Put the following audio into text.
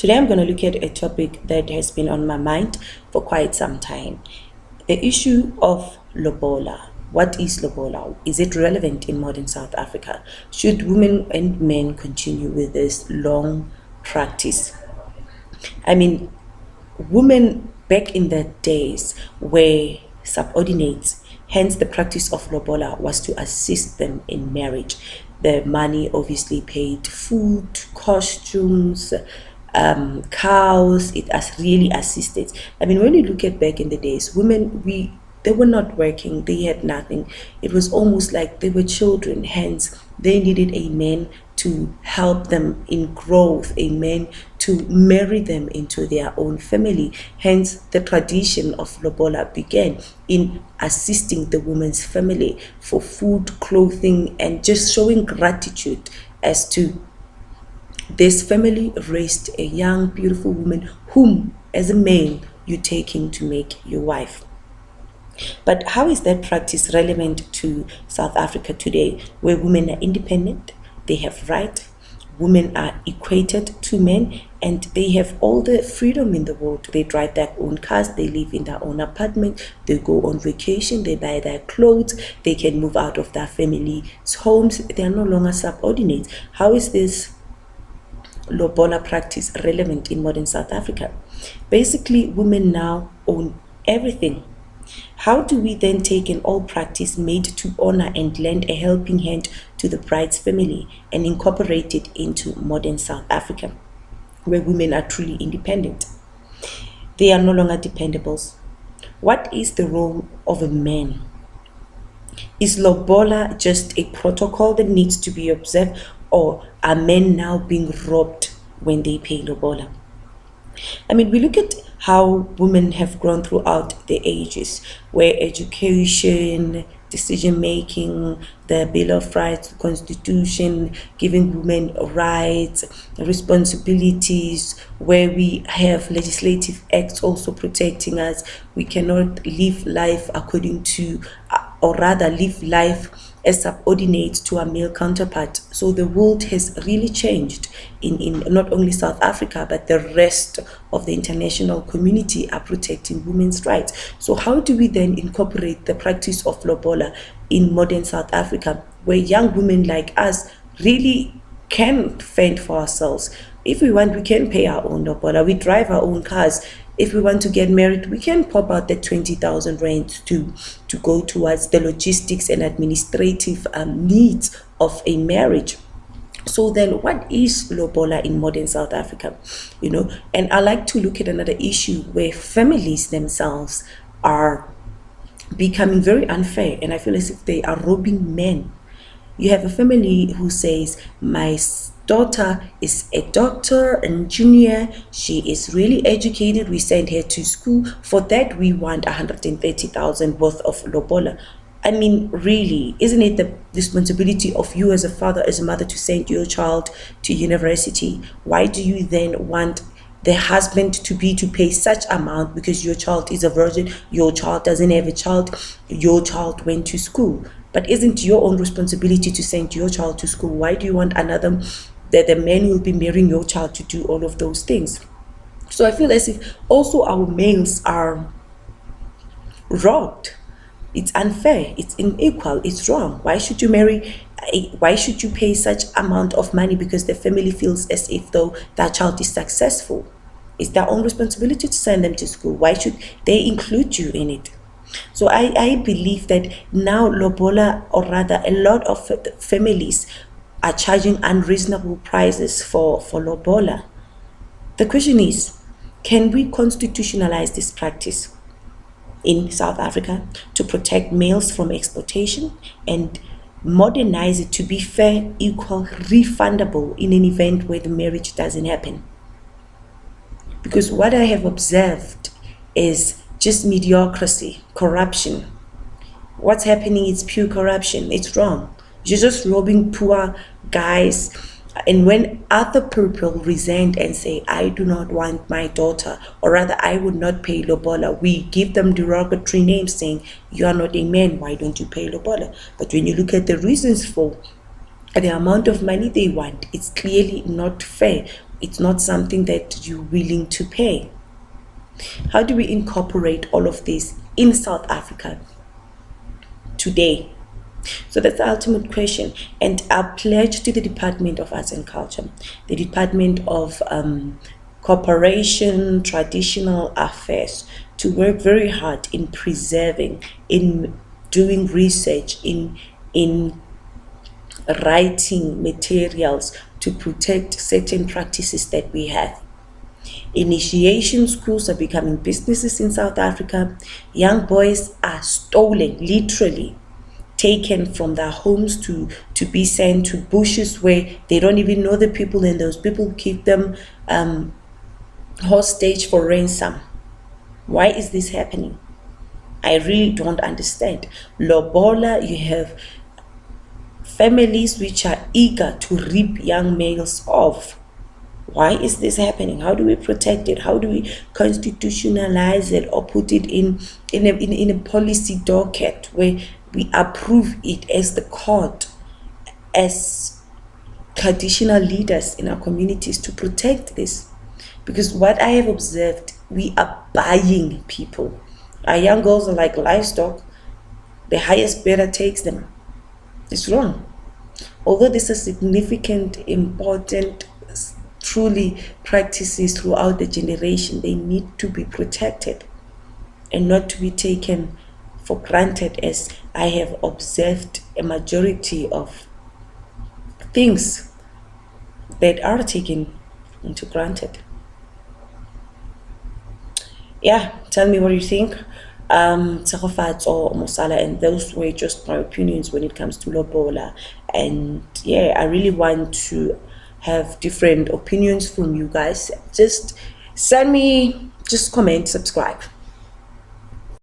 Today I'm going to look at a topic that has been on my mind for quite some time. The issue of Lobola. What is Lobola? Is it relevant in modern South Africa? Should women and men continue with this long practice? I mean, women back in the days were subordinates, hence the practice of Lobola was to assist them in marriage. The money obviously paid food, costumes, cows. It has really assisted. I mean, when you look at back in the days, women, they were not working, they had nothing. It was almost like they were children, hence they needed a man to help them in growth, a man to marry them into their own family. Hence the tradition of Lobola began in assisting the woman's family for food, clothing, and just showing gratitude as to this family raised a young beautiful woman whom as a male you're taking to make your wife. But how is that practice relevant to South Africa today, where women are independent, they have rights, women are equated to men, and they have all the freedom in the world. They drive their own cars, they live in their own apartment, they go on vacation, they buy their clothes, they can move out of their family's homes, they are no longer subordinates. How is this Lobola practice relevant in modern South Africa? Basically, women now own everything. How do we then take an old practice made to honor and lend a helping hand to the bride's family and incorporate it into modern South Africa, where women are truly independent? They are no longer dependables. What is the role of a man? Is Lobola just a protocol that needs to be observed, or are men now being robbed when they pay Lobola? I mean, we look at how women have grown throughout the ages, where education, decision making, the Bill of Rights, the Constitution, giving women rights, responsibilities, where we have legislative acts also protecting us. We cannot live life according to, or rather live life as subordinate to a male counterpart. So the world has really changed in not only South Africa, but the rest of the international community are protecting women's rights. So how do we then incorporate the practice of Lobola in modern South Africa, where young women like us really can fend for ourselves? If we want, we can pay our own Lobola. We drive our own cars. If we want to get married, we can pop out the 20,000 rand to go towards the logistics and administrative needs of a marriage. So then what is Lobola in modern South Africa? And I like to look at another issue where families themselves are becoming very unfair, and I feel as if they are robbing men. You have a family who says, my daughter is a doctor, engineer, she is really educated, we send her to school, for that we want 130,000 worth of Lobola. I mean, really, isn't it the responsibility of you as a father, as a mother, to send your child to university? Why do you then want the husband to pay such amount because your child is a virgin, your child doesn't have a child, your child went to school? But isn't your own responsibility to send your child to school? Why do you want another, that the man will be marrying your child to do all of those things? So I feel as if also our males are robbed. It's unfair, it's unequal, it's wrong. Why should you why should you pay such amount of money because the family feels as if though that child is successful? It's their own responsibility to send them to school. Why should they include you in it? So I believe that now Lobola, or rather a lot of families, are charging unreasonable prices for Lobola. The question is, can we constitutionalize this practice in South Africa to protect males from exploitation and modernize it to be fair, equal, refundable in an event where the marriage doesn't happen? Because what I have observed is just mediocrity, corruption. What's happening is pure corruption. It's wrong. You're just robbing poor guys. And when other people resent and say, I do not want my daughter, or rather I would not pay Lobola, we give them derogatory names saying, you are not a man, why don't you pay Lobola? But when you look at the reasons for the amount of money they want, it's clearly not fair. It's not something that you're willing to pay. How do we incorporate all of this in South Africa today? So that's the ultimate question. And our pledge to the Department of Arts and Culture, the Department of Corporation, Traditional Affairs, to work very hard in preserving, in doing research, in writing materials to protect certain practices that we have. Initiation schools are becoming businesses in South Africa. Young boys are stolen, literally taken from their homes to be sent to bushes where they don't even know the people, and those people keep them hostage for ransom. Why is this happening? I really don't understand. Lobola, you have families which are eager to rip young males off. Why is this happening? How do we protect it? How do we constitutionalize it or put it in a policy docket where we approve it as the court, as traditional leaders in our communities, to protect this? Because what I have observed, we are buying people. Our young girls are like livestock. The highest bidder takes them. It's wrong. Although this is significant, important, truly practices throughout the generation, they need to be protected and not to be taken for granted, as I have observed a majority of things that are taken into granted. Yeah, tell me what you think. Tshegofatso or Mosala, and those were just my opinions when it comes to Lobola. And yeah, I really want to have different opinions from you guys. Just send me, just comment, subscribe.